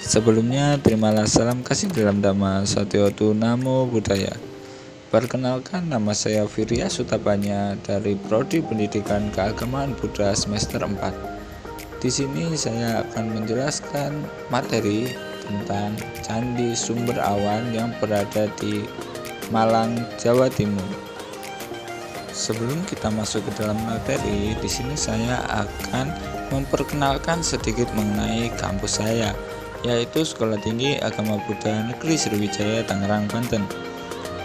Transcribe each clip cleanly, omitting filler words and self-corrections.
Sebelumnya, terimalah salam kasih dalam Dhamma Satyotu Namo Buddhaya. Perkenalkan, nama saya Virya Sutapanya dari Prodi Pendidikan Keagamaan Buddha semester 4. Di sini saya akan menjelaskan materi tentang Candi Sumber Awan yang berada di Malang, Jawa Timur. Sebelum kita masuk ke dalam materi, di sini saya akan memperkenalkan sedikit mengenai kampus saya, yaitu Sekolah Tinggi Agama Buddha Negeri Sriwijaya, Tangerang, Banten.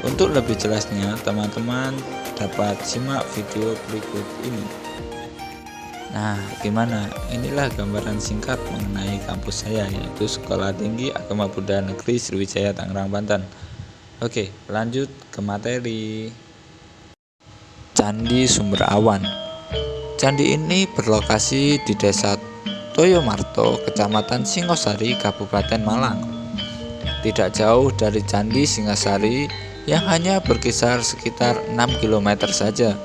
Untuk lebih jelasnya, teman-teman dapat simak video berikut ini. Nah, gimana? Inilah gambaran singkat mengenai kampus saya, yaitu Sekolah Tinggi Agama Buddha Negeri Sriwijaya, Tangerang, Banten. Oke, lanjut ke materi. Candi Sumber Awan. Candi ini berlokasi di Desa Toyomarto, Kecamatan Singosari, Kabupaten Malang. Tidak jauh dari Candi Singasari yang hanya berkisar sekitar 6 km saja.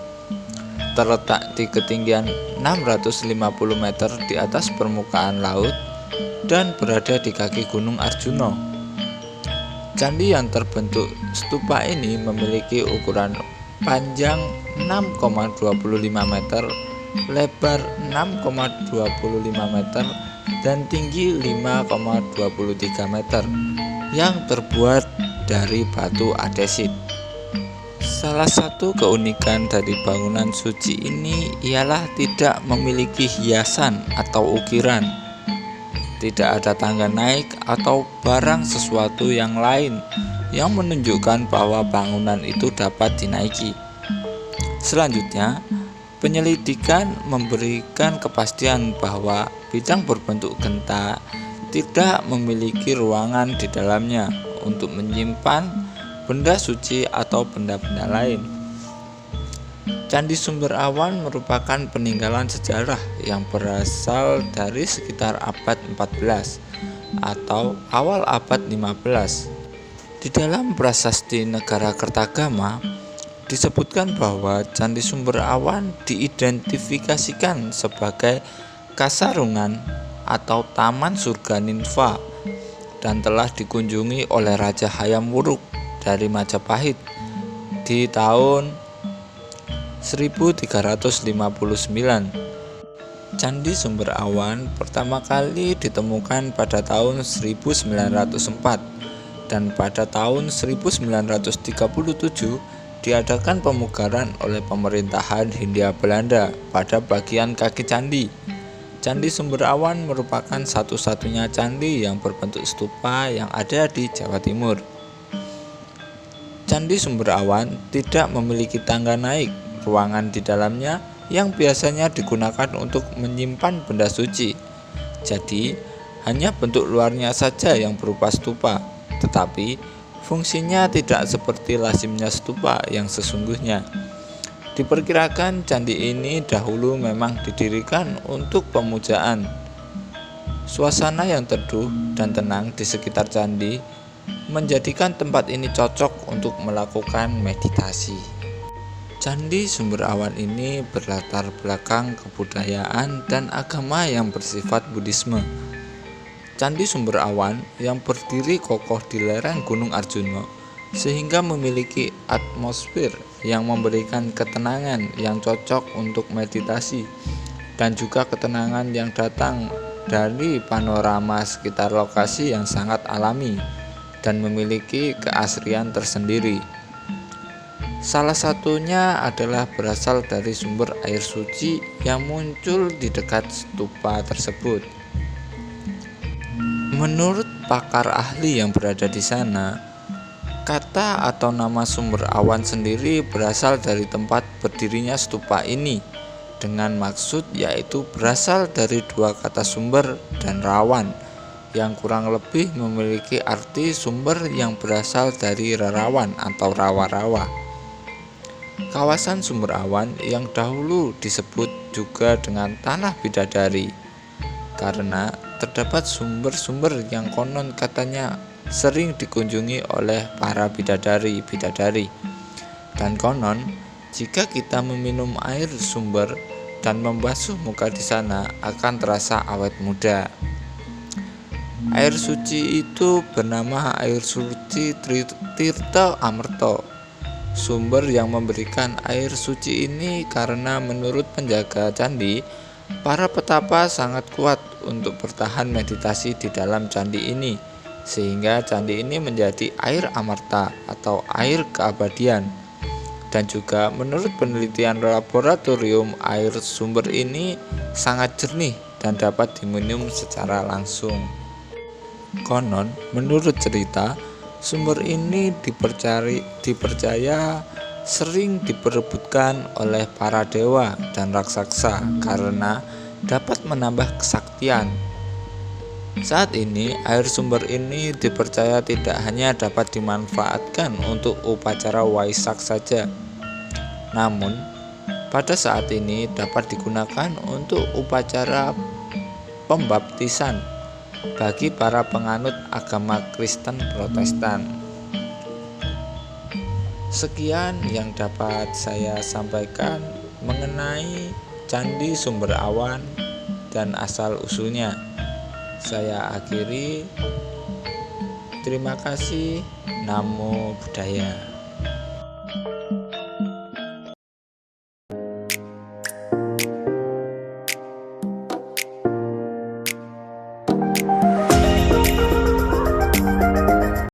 Terletak di ketinggian 650 meter di atas permukaan laut dan berada di kaki Gunung Arjuno. Candi yang terbentuk stupa ini memiliki ukuran panjang 6,25 meter, lebar 6,25 meter, dan tinggi 5,23 meter yang terbuat dari batu andesit. Salah satu keunikan dari bangunan suci ini ialah tidak memiliki hiasan atau ukiran. Tidak ada tangga naik atau barang sesuatu yang lain yang menunjukkan bahwa bangunan itu dapat dinaiki. Selanjutnya, penyelidikan memberikan kepastian bahwa bidang berbentuk genta tidak memiliki ruangan di dalamnya untuk menyimpan benda suci atau benda-benda lain. Candi Sumber Awan merupakan peninggalan sejarah yang berasal dari sekitar abad 14 atau awal abad 15. Di dalam Prasasti Negara Kertagama disebutkan bahwa Candi Sumber Awan diidentifikasikan sebagai Kasarungan atau Taman Surga Ninfa dan telah dikunjungi oleh Raja Hayam Wuruk dari Majapahit di tahun 1359. Candi Sumber Awan pertama kali ditemukan pada tahun 1904 dan pada tahun 1937 diadakan pemugaran oleh pemerintahan Hindia Belanda pada bagian kaki candi. Candi Sumber Awan merupakan satu-satunya candi yang berbentuk stupa yang ada di Jawa Timur. Candi Sumber Awan tidak memiliki tangga naik, ruangan di dalamnya yang biasanya digunakan untuk menyimpan benda suci. Jadi, hanya bentuk luarnya saja yang berupa stupa, tetapi fungsinya tidak seperti lazimnya stupa yang sesungguhnya. Diperkirakan candi ini dahulu memang didirikan untuk pemujaan. Suasana yang teduh dan tenang di sekitar candi menjadikan tempat ini cocok untuk melakukan meditasi. Candi Sumber Awan ini berlatar belakang kebudayaan dan agama yang bersifat Buddhisme. Candi Sumber Awan yang berdiri kokoh di lereng Gunung Arjuno sehingga memiliki atmosfer yang memberikan ketenangan yang cocok untuk meditasi dan juga ketenangan yang datang dari panorama sekitar lokasi yang sangat alami dan memiliki keasrian tersendiri. Salah satunya adalah berasal dari sumber air suci yang muncul di dekat stupa tersebut. Menurut pakar ahli yang berada di sana, kata atau nama Sumber Awan sendiri berasal dari tempat berdirinya stupa ini, dengan maksud yaitu berasal dari dua kata sumber dan rawan, yang kurang lebih memiliki arti sumber yang berasal dari rerawan atau rawa-rawa. Kawasan Sumber Awan yang dahulu disebut juga dengan Tanah Bidadari, karena terdapat sumber-sumber yang konon katanya sering dikunjungi oleh para bidadari-bidadari. Dan konon, jika kita meminum air sumber dan membasuh muka di sana akan terasa awet muda. Air suci itu bernama air suci Tirta Amerta. Sumber yang memberikan air suci ini karena menurut penjaga candi, para petapa sangat kuat untuk bertahan meditasi di dalam candi ini, sehingga candi ini menjadi air amarta atau air keabadian. Dan juga menurut penelitian laboratorium, air sumber ini sangat jernih dan dapat diminum secara langsung. Konon, menurut cerita, sumber ini dipercaya sering diperebutkan oleh para dewa dan raksasa karena dapat menambah kesaktian. Saat ini, air sumber ini dipercaya tidak hanya dapat dimanfaatkan untuk upacara Waisak saja, namun pada saat ini dapat digunakan untuk upacara pembaptisan bagi para penganut agama Kristen Protestan. Sekian yang dapat saya sampaikan mengenai Candi Sumber Awan dan asal-usulnya. Saya akhiri. Terima kasih. Namo Buddhaya.